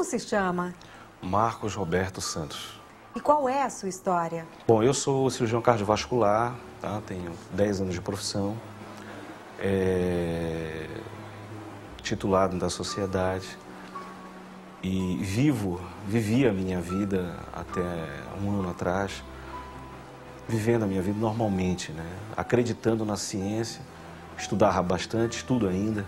se chama? Marcos Roberto Santos. E qual é a sua história? Bom, eu sou cirurgião cardiovascular, tá? Tenho 10 anos de profissão, titulado da sociedade e vivi a minha vida até um ano atrás, vivendo a minha vida normalmente, né? Acreditando na ciência, estudava bastante, estudo ainda,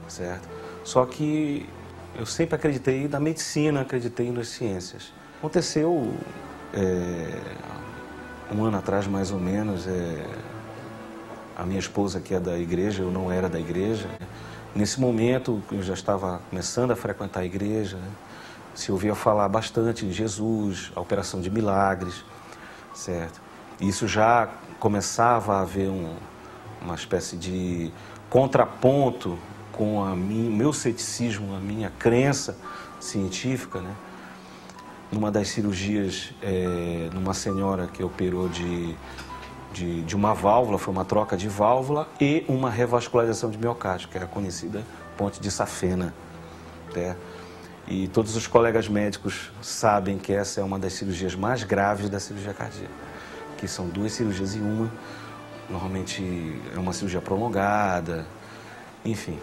certo? Só que eu sempre acreditei na medicina, acreditei nas ciências. Aconteceu um ano atrás, mais ou menos, a minha esposa, que é da igreja, eu não era da igreja. Nesse momento, eu já estava começando a frequentar a igreja, né? Se ouvia falar bastante de Jesus, a operação de milagres, certo? Isso já começava a haver uma espécie de contraponto com o meu ceticismo, a minha crença científica, né? Numa das cirurgias, numa senhora que operou de uma válvula, foi uma troca de válvula e uma revascularização de miocárdio, que é a conhecida ponte de Safena, né? E todos os colegas médicos sabem que essa é uma das cirurgias mais graves da cirurgia cardíaca, que são 2 cirurgias em uma, normalmente é uma cirurgia prolongada, enfim.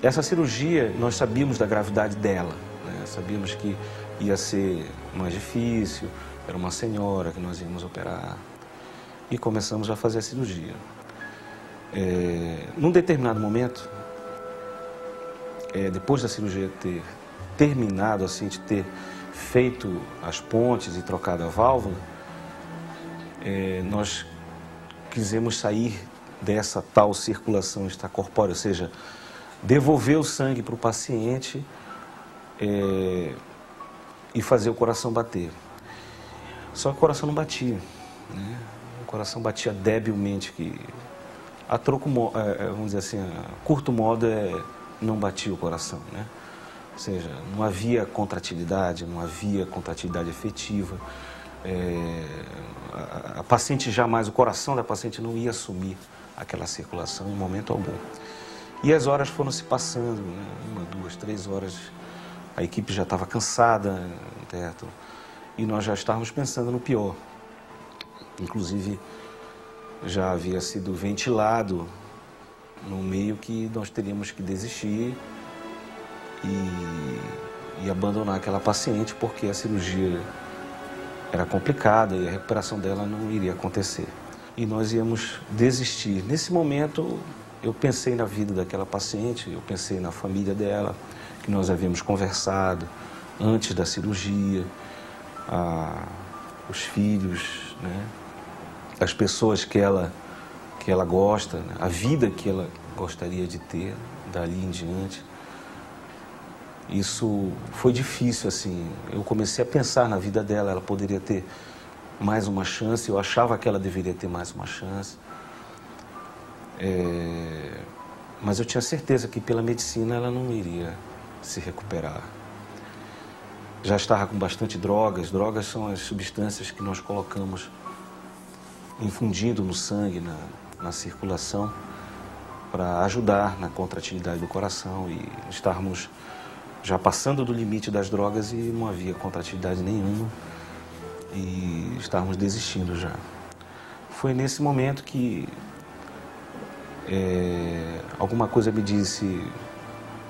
Essa cirurgia, nós sabíamos da gravidade dela, né? Sabíamos que ia ser mais difícil, era uma senhora que nós íamos operar. E começamos a fazer a cirurgia. Num determinado momento, depois da cirurgia ter terminado, assim, de ter feito as pontes e trocado a válvula, nós quisemos sair dessa tal circulação extracorpórea, ou seja, devolver o sangue para o paciente e fazer o coração bater. Só que o coração não batia, né? O coração batia debilmente, que a troco, vamos dizer assim, a curto modo não batia o coração, né? Ou seja, não havia contratilidade, não havia contratilidade efetiva. A paciente jamais, o coração da paciente não ia assumir aquela circulação em momento algum. E as horas foram se passando, né? 1, 2, 3 horas, a equipe já estava cansada, certo? E nós já estávamos pensando no pior. Inclusive, já havia sido ventilado no meio que nós teríamos que desistir e abandonar aquela paciente, porque a cirurgia era complicada e a recuperação dela não iria acontecer. E nós íamos desistir. Nesse momento, eu pensei na vida daquela paciente, eu pensei na família dela, que nós havíamos conversado antes da cirurgia, os filhos, né? As pessoas que ela gosta, né? A vida que ela gostaria de ter dali em diante. Isso foi difícil, assim. Eu comecei a pensar na vida dela, ela poderia ter mais uma chance, eu achava que ela deveria ter mais uma chance. Mas eu tinha certeza que pela medicina ela não iria se recuperar. Já estava com bastante drogas. Drogas são as substâncias que nós colocamos infundindo no sangue, na circulação, para ajudar na contratilidade do coração, e estávamos já passando do limite das drogas e não havia contratilidade nenhuma e estávamos desistindo já. Foi nesse momento que alguma coisa me disse: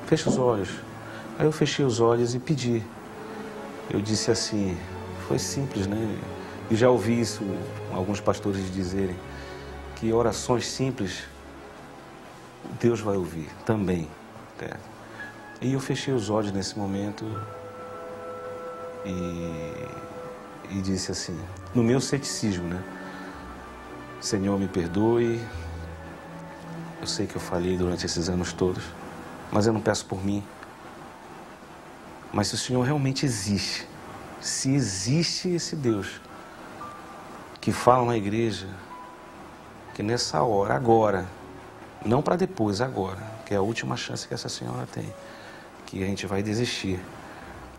fecha os olhos. Aí eu fechei os olhos e pedi. Eu disse assim, foi simples, né? E já ouvi isso alguns pastores dizerem, que orações simples Deus vai ouvir também, né? E eu fechei os olhos nesse momento e disse assim, no meu ceticismo, né? Senhor, me perdoe, eu sei que eu falhei durante esses anos todos, mas eu não peço por mim. Mas se o Senhor realmente existe, se existe esse Deus que fala na igreja, que nessa hora, agora, não para depois, agora, que é a última chance que essa senhora tem, que a gente vai desistir,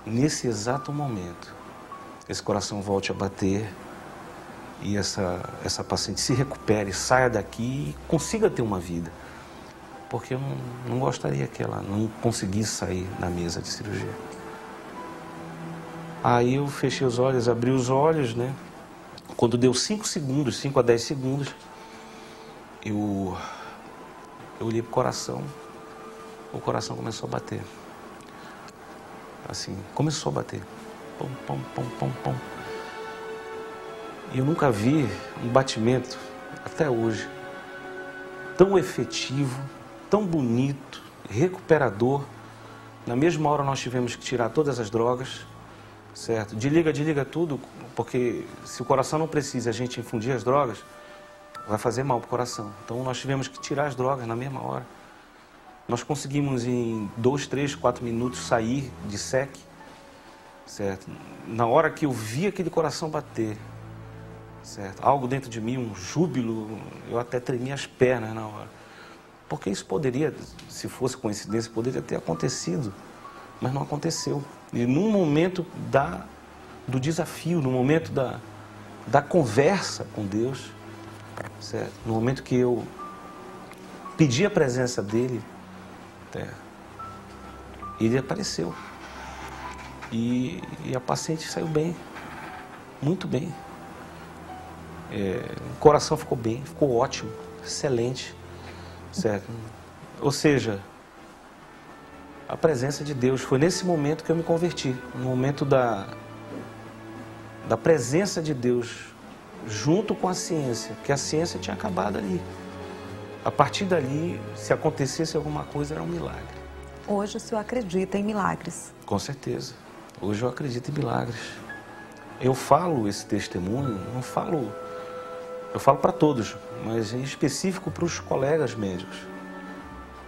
nesse exato momento, esse coração volte a bater e essa paciente se recupere, saia daqui e consiga ter uma vida. Porque eu não gostaria que ela não conseguisse sair da mesa de cirurgia. Aí eu fechei os olhos, abri os olhos, né? Quando deu 5 segundos, 5 a 10 segundos, eu olhei pro coração. O coração começou a bater. Assim, começou a bater. Pum, pum, pum, pum, pum. E eu nunca vi um batimento, até hoje, tão efetivo, tão bonito, recuperador. Na mesma hora nós tivemos que tirar todas as drogas, certo? Desliga tudo, porque se o coração não precisa a gente infundir as drogas, vai fazer mal para o coração. Então nós tivemos que tirar as drogas na mesma hora. Nós conseguimos em 2, 3, 4 minutos sair de SEC, certo? Na hora que eu vi aquele coração bater, certo? Algo dentro de mim, um júbilo, eu até tremi as pernas na hora. Porque isso poderia, se fosse coincidência, poderia ter acontecido, mas não aconteceu. E num momento do desafio, no momento da conversa com Deus, certo? No momento que eu pedi a presença dele, ele apareceu. E a paciente saiu bem, muito bem. O coração ficou bem, ficou ótimo, excelente, certo? Ou seja, a presença de Deus, foi nesse momento que eu me converti, no momento da presença de Deus, junto com a ciência, que a ciência tinha acabado ali. A partir dali, se acontecesse alguma coisa, era um milagre. Hoje o senhor acredita em milagres? Com certeza. Hoje eu acredito em milagres. Eu falo esse testemunho, não falo... Eu falo para todos, mas em específico para os colegas médicos.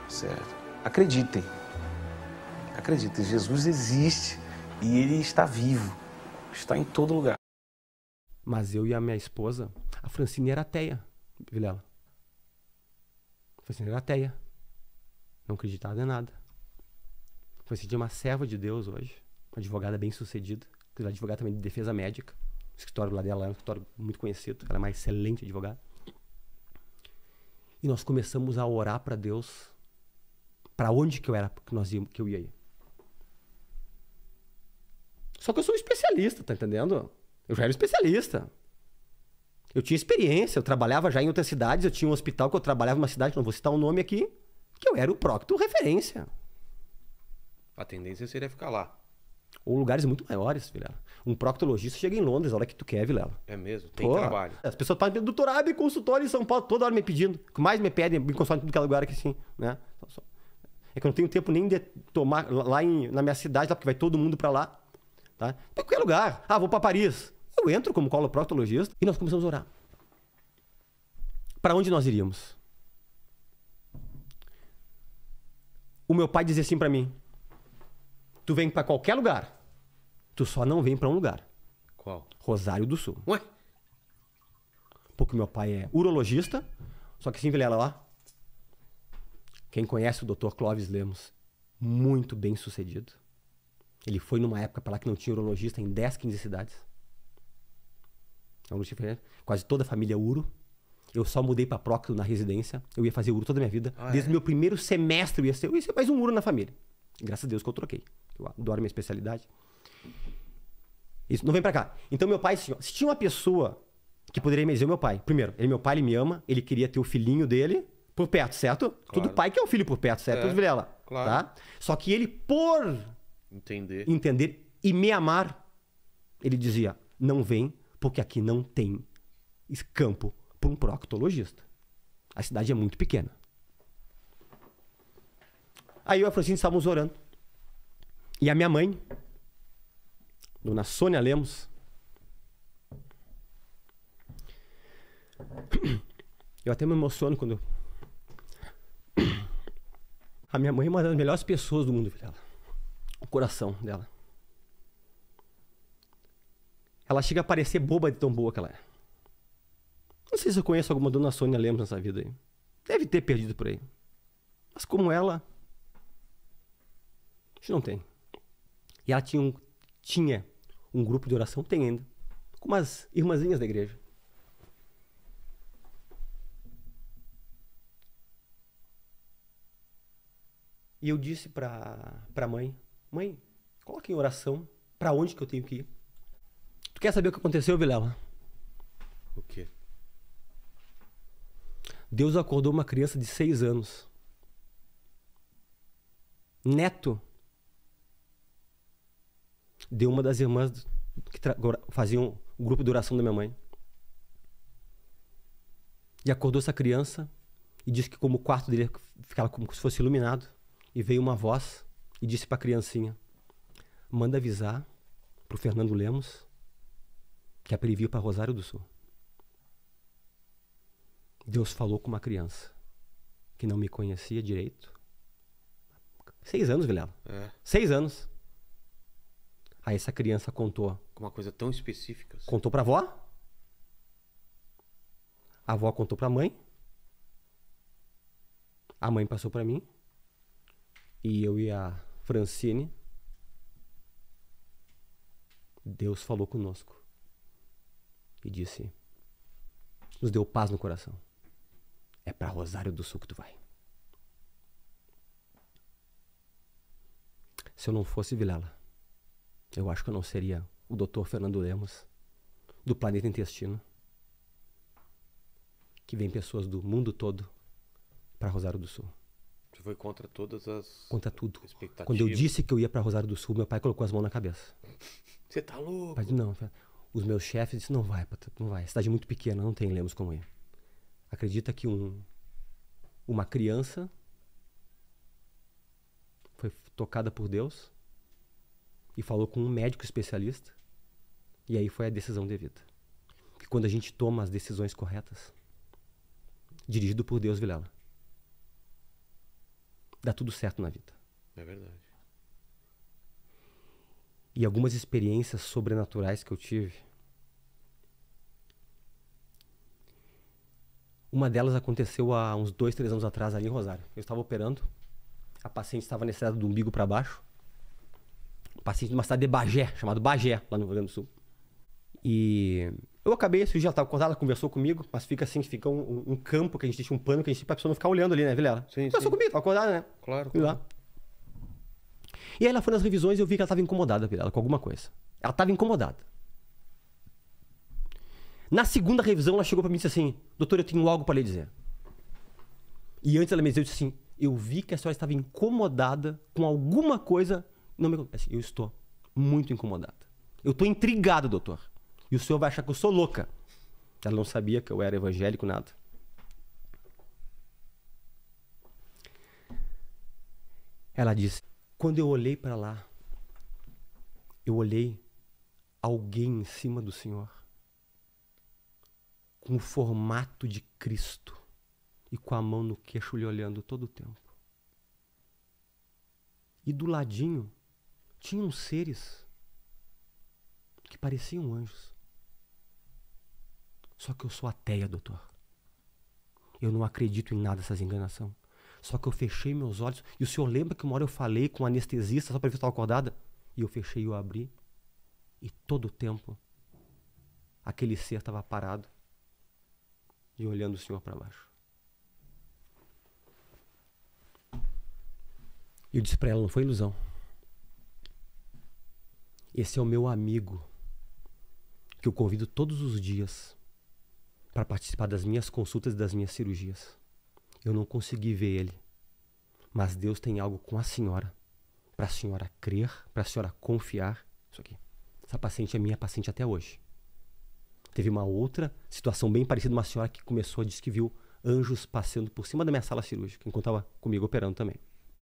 Certo? Acreditem. Acreditem, Jesus existe e Ele está vivo. Está em todo lugar. Mas eu e a minha esposa, a Francine era ateia, Vilela. A Francine era ateia. Não acreditava em nada. A Francine é uma serva de Deus hoje. Uma advogada bem sucedida. Ela é advogada também de defesa médica. O escritório lá dela é um escritório muito conhecido. Ela é uma excelente advogada. E nós começamos a orar para Deus. Para onde que eu ia ir. Só que eu sou um especialista, tá entendendo? Eu já era um especialista. Eu tinha experiência, eu trabalhava já em outras cidades, eu tinha um hospital que eu trabalhava numa cidade, não vou citar o nome aqui, que eu era o procto referência. A tendência seria ficar lá. Ou lugares muito maiores, Vilela. Um proctologista chega em Londres a hora que tu quer, Vilela. É mesmo? Tem trabalho. As pessoas fazem doutorado e consultório em São Paulo toda hora me pedindo. O que mais me pedem é consultório em tudo que é lugar aqui assim, né? É que eu não tenho tempo nem de tomar lá na minha cidade, lá, porque vai todo mundo pra lá. Tá? Em qualquer lugar. Ah, vou para Paris. Eu entro como coloproctologista e nós começamos a orar. Para onde nós iríamos? O meu pai dizia assim para mim: tu vem para qualquer lugar, tu só não vem para um lugar. Qual? Rosário do Sul. Ué? Porque meu pai é urologista, só que assim, Vilela, lá. Quem conhece o Dr. Clóvis Lemos, muito bem sucedido. Ele foi numa época para lá que não tinha urologista em 10, 15 cidades. Quase toda a família uro. Eu só mudei para procto na residência. Eu ia fazer uro toda a minha vida. Desde o meu primeiro semestre eu ia ser mais um uro na família. E graças a Deus que eu troquei. Eu adoro minha especialidade. Isso, não vem para cá. Então meu pai, se tinha uma pessoa que poderia me dizer, meu pai, primeiro, meu pai, ele me ama, ele queria ter o filhinho dele por perto, certo? Claro. Todo pai quer um filho por perto, certo, Vilela? Claro. Tá? Só que ele, por entender e me amar, ele dizia, não vem, porque aqui não tem campo para um proctologista. A cidade é muito pequena. Aí eu e a Francine estávamos orando. E a minha mãe, dona Sônia Lemos, eu até me emociono quando... A minha mãe é uma das melhores pessoas do mundo, dela. O coração dela. Ela chega a parecer boba de tão boa que ela é. Não sei se eu conheço alguma dona Sônia Lemos nessa vida aí. Deve ter perdido por aí. Mas como ela, a gente não tem. E ela tinha um grupo de oração, tem ainda, com umas irmãzinhas da igreja. E eu disse pra mãe, mãe, coloque em oração Pra onde que eu tenho que ir? Tu quer saber o que aconteceu, Vilela? O quê? Deus acordou uma criança de 6 anos. Neto de uma das irmãs que faziam o grupo de oração da minha mãe. E acordou essa criança e disse que como o quarto dele ficava como se fosse iluminado. E veio uma voz e disse para a criancinha: manda avisar pro Fernando Lemos que é para ele vir para Rosário do Sul. Deus falou com uma criança que não me conhecia direito. 6 anos, Vilela. 6 anos. Aí essa criança contou. Uma coisa tão específica. Assim. Contou pra avó. A avó contou pra mãe. A mãe passou pra mim. E eu e a Francine. Deus falou conosco. E disse: nos deu paz no coração. É pra Rosário do Sul que tu vai. Se eu não fosse Vilela, eu acho que eu não seria o Dr. Fernando Lemos, do Planeta Intestino, que vem pessoas do mundo todo para Rosário do Sul. Você foi contra todas as... Contra tudo. Expectativas. Quando eu disse que eu ia para Rosário do Sul, meu pai colocou as mãos na cabeça. Você tá louco? Pai disse, não, os meus chefes disseram, não vai, não vai. Cidade muito pequena, não tem Lemos como ir. Acredita que uma criança foi tocada por Deus e falou com um médico especialista, e aí foi a decisão devida. Porque quando a gente toma as decisões corretas, dirigido por Deus, Vilela, dá tudo certo na vida. É verdade. E algumas experiências sobrenaturais que eu tive, uma delas aconteceu há uns 2, 3 anos atrás ali em Rosário. Eu estava operando, a paciente estava necessitada do umbigo para baixo, paciente de uma cidade de Bagé, chamado Bagé, lá no Rio Grande do Sul. E eu acabei, esse dia ela estava acordada, ela conversou comigo, mas fica assim, fica um campo que a gente deixa um pano que a gente pra pessoa não ficar olhando ali, né, Vilela? Sim, conversou comigo, estava acordada, né? Claro. Fui lá. E aí ela foi nas revisões e eu vi que ela estava incomodada, Vilela, com alguma coisa. Ela estava incomodada. Na segunda revisão, ela chegou pra mim e disse assim, doutor, eu tenho algo para lhe dizer. E antes ela me disse assim, eu vi que a senhora estava incomodada com alguma coisa. Não me acontece. Eu estou muito incomodada. Eu estou intrigado, doutor. E o senhor vai achar que eu sou louca. Ela não sabia que eu era evangélico, nada. Ela disse, quando eu olhei para lá, eu olhei alguém em cima do senhor com o formato de Cristo e com a mão no queixo lhe olhando todo o tempo. E do ladinho tinham seres que pareciam anjos. Só que eu sou ateia, doutor. Eu não acredito em nada dessas enganações. Só que eu fechei meus olhos. E o senhor lembra que uma hora eu falei com um anestesista só para ver se eu estava acordada? E eu fechei e eu abri. E todo o tempo aquele ser estava parado e olhando o senhor para baixo. E eu disse para ela, não foi ilusão. Esse é o meu amigo que eu convido todos os dias para participar das minhas consultas e das minhas cirurgias. Eu não consegui ver ele, mas Deus tem algo com a senhora, para a senhora crer, para a senhora confiar. Isso aqui. Essa paciente é minha paciente até hoje. Teve uma outra situação bem parecida, uma senhora que começou a dizer que viu anjos passando por cima da minha sala cirúrgica, enquanto estava comigo operando também.